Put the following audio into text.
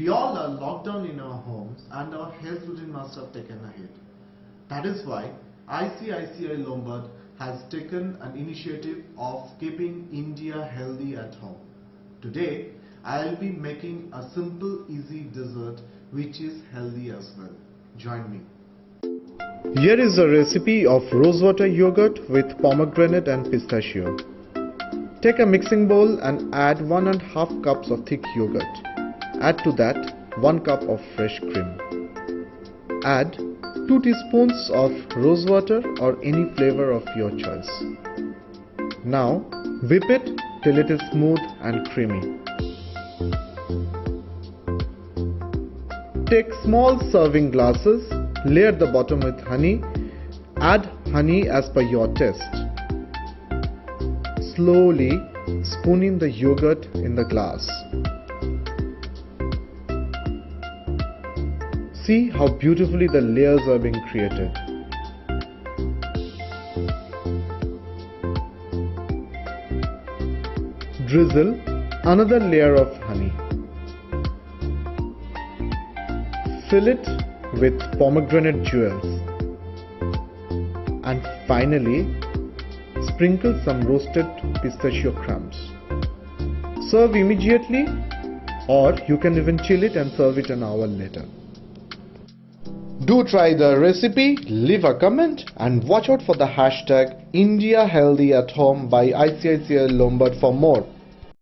We all are locked down in our homes and our health routine must have taken a hit. That is why ICICI Lombard has taken an initiative of keeping India healthy at home. Today, I will be making a simple, easy dessert which is healthy as well. Join me. Here is a recipe of rosewater yogurt with pomegranate and pistachio. Take a mixing bowl and add 1.5 cups of thick yogurt. Add to that 1 cup of fresh cream. Add 2 teaspoons of rosewater or any flavor of your choice. Now whip it till it is smooth and creamy. Take small serving glasses, layer the bottom with honey. Add honey as per your taste. Slowly spoon in the yogurt in the glass. See how beautifully the layers are being created. Drizzle another layer of honey. Fill it with pomegranate jewels. And finally, sprinkle some roasted pistachio crumbs. Serve immediately, or you can even chill it and serve it an hour later. Do try the recipe, leave a comment and watch out for the hashtag India Healthy at Home by ICICI Lombard for more.